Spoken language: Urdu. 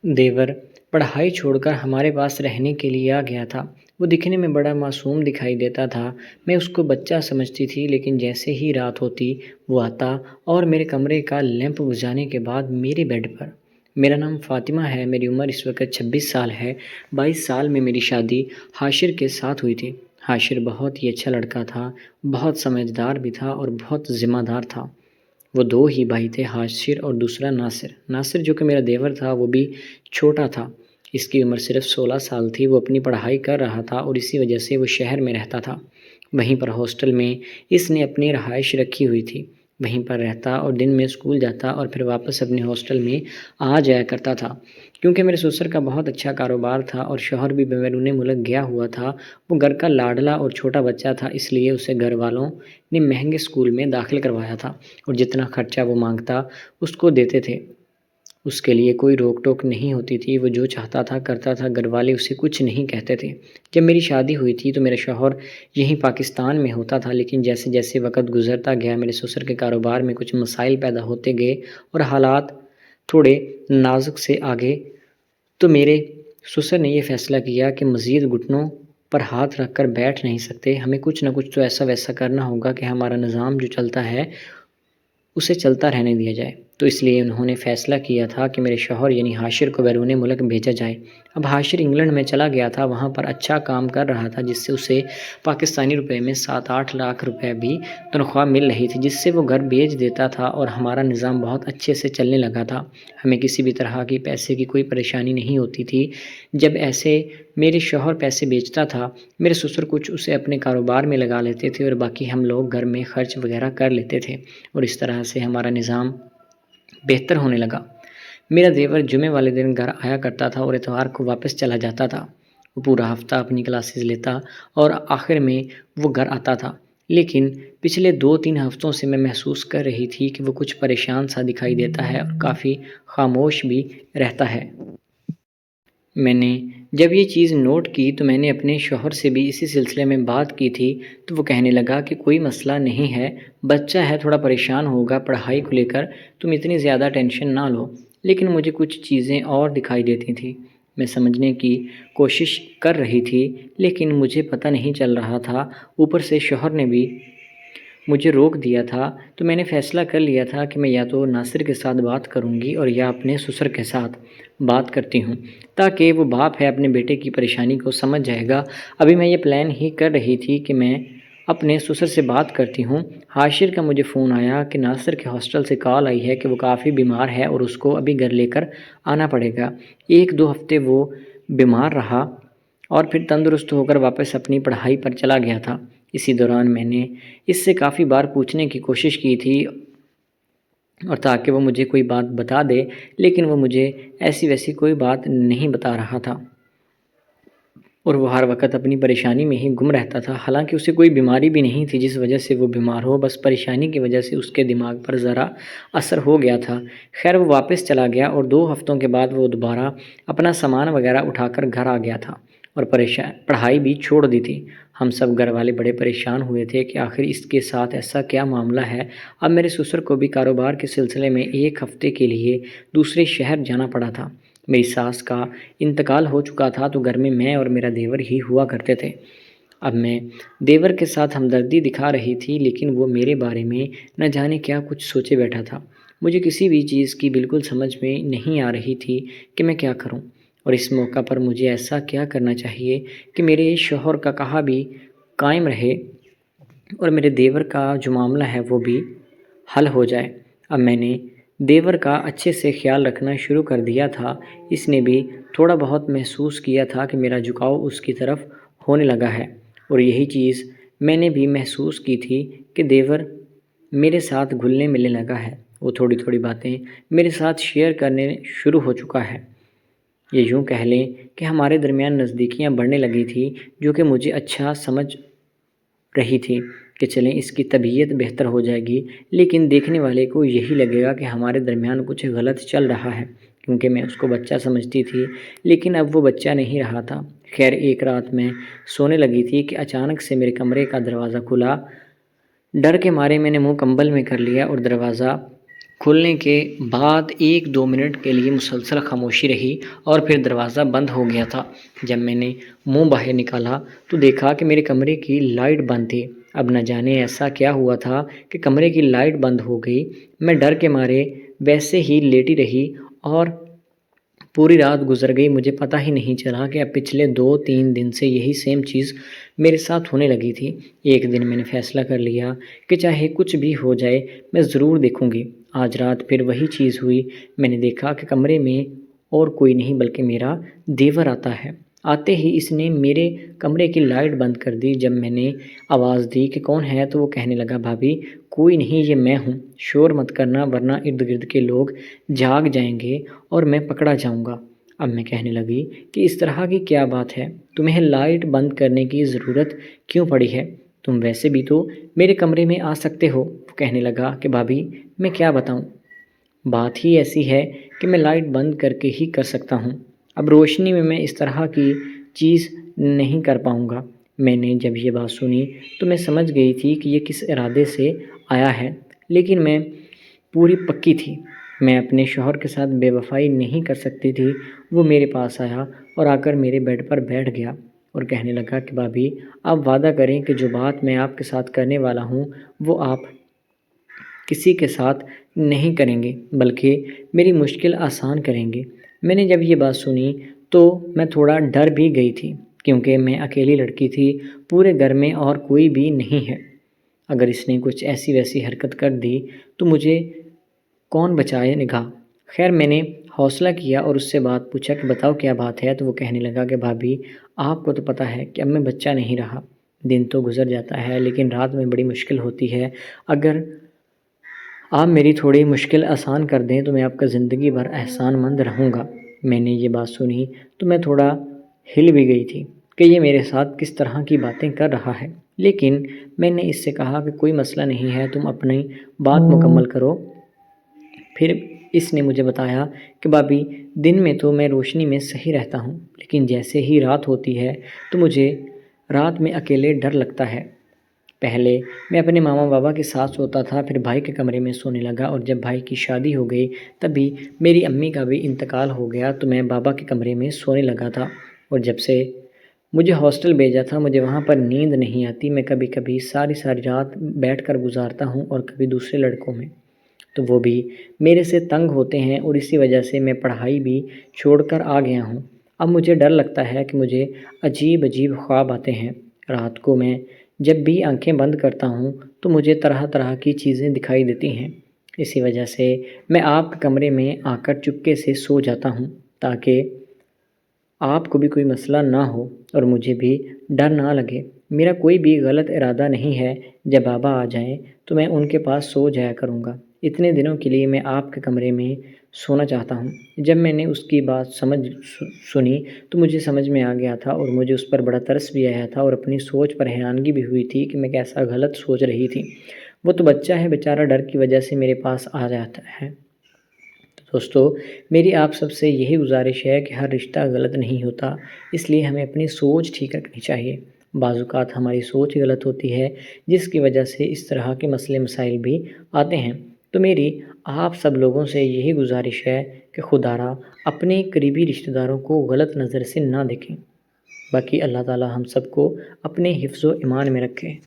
دیور پڑھائی چھوڑ کر ہمارے پاس رہنے کے لیے آ گیا تھا۔ وہ دکھنے میں بڑا معصوم دکھائی دیتا تھا۔ میں اس کو بچہ سمجھتی تھی، لیکن جیسے ہی رات ہوتی وہ آتا اور میرے کمرے کا لیمپ بجھانے کے بعد میرے بیڈ پر۔ میرا نام فاطمہ ہے، میری عمر اس وقت 26 سال ہے۔ 22 سال میں میری شادی حاشر کے ساتھ ہوئی تھی۔ حاشر بہت ہی اچھا لڑکا تھا، بہت سمجھدار بھی تھا اور بہت ذمہ دار تھا۔ وہ دو ہی بھائی تھے، حاشر اور دوسرا ناصر۔ ناصر جو کہ میرا دیور تھا وہ بھی چھوٹا تھا، اس کی عمر صرف 16 سال تھی۔ وہ اپنی پڑھائی کر رہا تھا اور اسی وجہ سے وہ شہر میں رہتا تھا۔ وہیں پر ہاسٹل میں اس نے اپنی رہائش رکھی ہوئی تھی، وہیں پر رہتا اور دن میں اسکول جاتا اور پھر واپس اپنے ہاسٹل میں آ جایا کرتا تھا۔ کیونکہ میرے سسر کا بہت اچھا کاروبار تھا اور شوہر بھی بیرون ملک گیا ہوا تھا، وہ گھر کا لاڈلا اور چھوٹا بچہ تھا، اس لیے اسے گھر والوں نے مہنگے اسکول میں داخل کروایا تھا اور جتنا خرچہ وہ مانگتا اس کو دیتے تھے۔ اس کے لیے کوئی روک ٹوک نہیں ہوتی تھی، وہ جو چاہتا تھا کرتا تھا، گھر والے اسے کچھ نہیں کہتے تھے۔ جب میری شادی ہوئی تھی تو میرا شوہر یہیں پاکستان میں ہوتا تھا، لیکن جیسے جیسے وقت گزرتا گیا میرے سسر کے کاروبار میں کچھ مسائل پیدا ہوتے گئے اور حالات تھوڑے نازک سے آگے، تو میرے سسر نے یہ فیصلہ کیا کہ مزید گھٹنوں پر ہاتھ رکھ کر بیٹھ نہیں سکتے، ہمیں کچھ نہ کچھ تو ایسا ویسا کرنا ہوگا کہ ہمارا نظام جو چلتا ہے اسے چلتا رہنے دیا جائے۔ تو اس لیے انہوں نے فیصلہ کیا تھا کہ میرے شوہر یعنی حاشر کو بیرون ملک بھیجا جائے۔ اب حاشر انگلینڈ میں چلا گیا تھا، وہاں پر اچھا کام کر رہا تھا، جس سے اسے پاکستانی روپے میں 7-8 لاکھ روپے بھی تنخواہ مل رہی تھی، جس سے وہ گھر بھیج دیتا تھا اور ہمارا نظام بہت اچھے سے چلنے لگا تھا۔ ہمیں کسی بھی طرح کی پیسے کی کوئی پریشانی نہیں ہوتی تھی۔ جب ایسے میرے شوہر پیسے بیچتا تھا، میرے سسر کچھ اسے اپنے کاروبار میں لگا لیتے تھے اور باقی ہم لوگ گھر میں خرچ وغیرہ کر لیتے تھے اور اس طرح سے ہمارا نظام بہتر ہونے لگا۔ میرا دیور جمعے والے دن گھر آیا کرتا تھا اور اتوار کو واپس چلا جاتا تھا۔ وہ پورا ہفتہ اپنی کلاسز لیتا اور آخر میں وہ گھر آتا تھا، لیکن پچھلے 2-3 ہفتوں سے میں محسوس کر رہی تھی کہ وہ کچھ پریشان سا دکھائی دیتا ہے اور کافی خاموش بھی رہتا ہے۔ میں نے جب یہ چیز نوٹ کی تو میں نے اپنے شوہر سے بھی اسی سلسلے میں بات کی تھی، تو وہ کہنے لگا کہ کوئی مسئلہ نہیں ہے، بچہ ہے، تھوڑا پریشان ہوگا پڑھائی کو لے کر، تم اتنی زیادہ ٹینشن نہ لو۔ لیکن مجھے کچھ چیزیں اور دکھائی دیتی تھیں، میں سمجھنے کی کوشش کر رہی تھی لیکن مجھے پتہ نہیں چل رہا تھا۔ اوپر سے شوہر نے بھی مجھے روک دیا تھا، تو میں نے فیصلہ کر لیا تھا کہ میں یا تو ناصر کے ساتھ بات کروں گی اور یا اپنے سسر کے ساتھ بات کرتی ہوں، تاکہ وہ باپ ہے اپنے بیٹے کی پریشانی کو سمجھ جائے گا۔ ابھی میں یہ پلان ہی کر رہی تھی کہ میں اپنے سسر سے بات کرتی ہوں، حاشر کا مجھے فون آیا کہ ناصر کے ہاسٹل سے کال آئی ہے کہ وہ کافی بیمار ہے اور اس کو ابھی گھر لے کر آنا پڑے گا۔ 1-2 ہفتے وہ بیمار رہا اور پھر تندرست ہو کر واپس اپنی پڑھائی پر چلا گیا تھا۔ اسی دوران میں نے اس سے کافی بار پوچھنے کی کوشش کی تھی اور تاکہ وہ مجھے کوئی بات بتا دے، لیکن وہ مجھے ایسی ویسی کوئی بات نہیں بتا رہا تھا اور وہ ہر وقت اپنی پریشانی میں ہی گم رہتا تھا، حالانکہ اسے کوئی بیماری بھی نہیں تھی جس وجہ سے وہ بیمار ہو، بس پریشانی کی وجہ سے اس کے دماغ پر ذرا اثر ہو گیا تھا۔ خیر وہ واپس چلا گیا اور 2 ہفتوں کے بعد وہ دوبارہ اپنا سامان وغیرہ اٹھا کر گھر آ گیا تھا اور پڑھائی بھی چھوڑ دی تھی۔ ہم سب گھر والے بڑے پریشان ہوئے تھے کہ آخر اس کے ساتھ ایسا کیا معاملہ ہے۔ اب میرے سسر کو بھی کاروبار کے سلسلے میں 1 ہفتے کے لیے دوسرے شہر جانا پڑا تھا۔ میری ساس کا انتقال ہو چکا تھا تو گھر میں اور میرا دیور ہی ہوا کرتے تھے۔ اب میں دیور کے ساتھ ہمدردی دکھا رہی تھی، لیکن وہ میرے بارے میں نہ جانے کیا کچھ سوچے بیٹھا تھا۔ مجھے کسی بھی چیز کی بالکل سمجھ میں نہیں آ رہی تھی کہ میں کیا کروں، اور اس موقع پر مجھے ایسا کیا کرنا چاہیے کہ میرے شوہر کا کہا بھی قائم رہے اور میرے دیور کا جو معاملہ ہے وہ بھی حل ہو جائے۔ اب میں نے دیور کا اچھے سے خیال رکھنا شروع کر دیا تھا، اس نے بھی تھوڑا بہت محسوس کیا تھا کہ میرا جھکاؤ اس کی طرف ہونے لگا ہے، اور یہی چیز میں نے بھی محسوس کی تھی کہ دیور میرے ساتھ گھلنے ملنے لگا ہے، وہ تھوڑی تھوڑی باتیں میرے ساتھ شیئر کرنے شروع ہو چکا ہے۔ یہ یوں کہہ لیں کہ ہمارے درمیان نزدیکیاں بڑھنے لگی تھی، جو کہ مجھے اچھا سمجھ رہی تھی کہ چلیں اس کی طبیعت بہتر ہو جائے گی، لیکن دیکھنے والے کو یہی لگے گا کہ ہمارے درمیان کچھ غلط چل رہا ہے، کیونکہ میں اس کو بچہ سمجھتی تھی، لیکن اب وہ بچہ نہیں رہا تھا۔ خیر ایک رات میں سونے لگی تھی کہ اچانک سے میرے کمرے کا دروازہ کھلا۔ ڈر کے مارے میں نے منہ کمبل میں کر لیا اور دروازہ کھلنے کے بعد 1-2 منٹ کے لیے مسلسل خاموشی رہی اور پھر دروازہ بند ہو گیا تھا۔ جب میں نے منہ باہر نکالا تو دیکھا کہ میرے کمرے کی لائٹ بند تھی۔ اب نہ جانے ایسا کیا ہوا تھا کہ کمرے کی لائٹ بند ہو گئی۔ میں ڈر کے مارے ویسے ہی لیٹی رہی اور پوری رات گزر گئی۔ مجھے پتہ ہی نہیں چلا کہ اب پچھلے 2-3 دن سے یہی سیم چیز میرے ساتھ ہونے لگی تھی۔ ایک دن میں نے فیصلہ کر لیا کہ چاہے کچھ بھی ہو جائے میں ضرور دیکھوں گی۔ آج رات پھر وہی چیز ہوئی۔ میں نے دیکھا کہ کمرے میں اور کوئی نہیں بلکہ میرا دیور آتا ہے۔ آتے ہی اس نے میرے کمرے کی لائٹ بند کر دی۔ جب میں نے آواز دی کہ کون ہے تو وہ کہنے لگا، بھابھی کوئی نہیں، یہ میں ہوں، شور مت کرنا ورنہ ارد گرد کے لوگ جاگ جائیں گے اور میں پکڑا جاؤں گا۔ اب میں کہنے لگی کہ اس طرح کی کیا بات ہے، تمہیں لائٹ بند کرنے کی ضرورت کیوں پڑی ہے؟ تم ویسے بھی تو میرے کمرے میں آ سکتے ہو۔ وہ کہنے لگا کہ بھابھی میں کیا بتاؤں، بات ہی ایسی ہے کہ میں لائٹ بند کر کے ہی کر سکتا ہوں۔ اب روشنی میں اس طرح کی چیز نہیں کر پاؤں گا۔ میں نے جب یہ بات سنی تو میں سمجھ گئی تھی کہ یہ کس ارادے سے آیا ہے، لیکن میں پوری پکی تھی میں اپنے شوہر کے ساتھ بے وفائی نہیں کر سکتی تھی۔ وہ میرے پاس آیا اور آ کر میرے بیڈ پر بیٹھ گیا اور کہنے لگا کہ بھابھی آپ وعدہ کریں کہ جو بات میں آپ کے ساتھ کرنے والا ہوں وہ آپ کسی کے ساتھ نہیں کریں گے بلکہ میری مشکل آسان کریں گے۔ میں نے جب یہ بات سنی تو میں تھوڑا ڈر بھی گئی تھی کیونکہ میں اکیلی لڑکی تھی، پورے گھر میں اور کوئی بھی نہیں ہے۔ اگر اس نے کچھ ایسی ویسی حرکت کر دی تو مجھے کون بچائے گا؟ خیر میں نے حوصلہ کیا اور اس سے بات پوچھا کہ بتاؤ کیا بات ہے؟ تو وہ کہنے لگا کہ بھابھی آپ کو تو پتہ ہے کہ اب میں بچہ نہیں رہا، دن تو گزر جاتا ہے لیکن رات میں بڑی مشکل ہوتی ہے۔ اگر آپ میری تھوڑی مشکل آسان کر دیں تو میں آپ کا زندگی بھر احسان مند رہوں گا۔ میں نے یہ بات سنی تو میں تھوڑا ہل بھی گئی تھی کہ یہ میرے ساتھ کس طرح کی باتیں کر رہا ہے، لیکن میں نے اس سے کہا کہ کوئی مسئلہ نہیں ہے، تم اپنی بات مکمل کرو۔ پھر اس نے مجھے بتایا کہ بھابھی دن میں تو میں روشنی میں صحیح رہتا ہوں لیکن جیسے ہی رات ہوتی ہے تو مجھے رات میں اکیلے ڈر لگتا ہے۔ پہلے میں اپنے ماما بابا کے ساتھ سوتا تھا، پھر بھائی کے کمرے میں سونے لگا اور جب بھائی کی شادی ہو گئی تبھی میری امی کا بھی انتقال ہو گیا تو میں بابا کے کمرے میں سونے لگا تھا۔ اور جب سے مجھے ہاسٹل بھیجا تھا مجھے وہاں پر نیند نہیں آتی، میں کبھی کبھی ساری رات بیٹھ کر گزارتا ہوں اور کبھی دوسرے لڑکوں میں، تو وہ بھی میرے سے تنگ ہوتے ہیں اور اسی وجہ سے میں پڑھائی بھی چھوڑ کر آ گیا ہوں۔ اب مجھے ڈر لگتا ہے کہ مجھے عجیب عجیب خواب آتے ہیں۔ رات کو میں جب بھی آنکھیں بند کرتا ہوں تو مجھے طرح طرح کی چیزیں دکھائی دیتی ہیں۔ اسی وجہ سے میں آپ کے کمرے میں آ کر چپکے سے سو جاتا ہوں تاکہ آپ کو بھی کوئی مسئلہ نہ ہو اور مجھے بھی ڈر نہ لگے۔ میرا کوئی بھی غلط ارادہ نہیں ہے، جب بابا آ جائیں تو میں ان کے پاس سو جایا کروں گا۔ اتنے دنوں کے لیے میں آپ کے کمرے میں سونا چاہتا ہوں۔ جب میں نے اس کی بات سنی تو مجھے سمجھ میں آ گیا تھا اور مجھے اس پر بڑا ترس بھی آیا تھا اور اپنی سوچ پر حیرانگی بھی ہوئی تھی کہ میں کیسا غلط سوچ رہی تھی۔ وہ تو بچہ ہے بیچارہ، ڈر کی وجہ سے میرے پاس آ جاتا ہے۔ دوستو میری آپ سب سے یہی گزارش ہے کہ ہر رشتہ غلط نہیں ہوتا، اس لیے ہمیں اپنی سوچ ٹھیک رکھنی چاہیے۔ بعض اوقات ہماری سوچ غلط ہوتی ہے جس کی وجہ سے اس طرح کے مسئلے مسائل بھی آتے ہیں۔ تو میری آپ سب لوگوں سے یہی گزارش ہے کہ خدا را اپنے قریبی رشتہ داروں کو غلط نظر سے نہ دیکھیں۔ باقی اللہ تعالی ہم سب کو اپنے حفظ و ایمان میں رکھے۔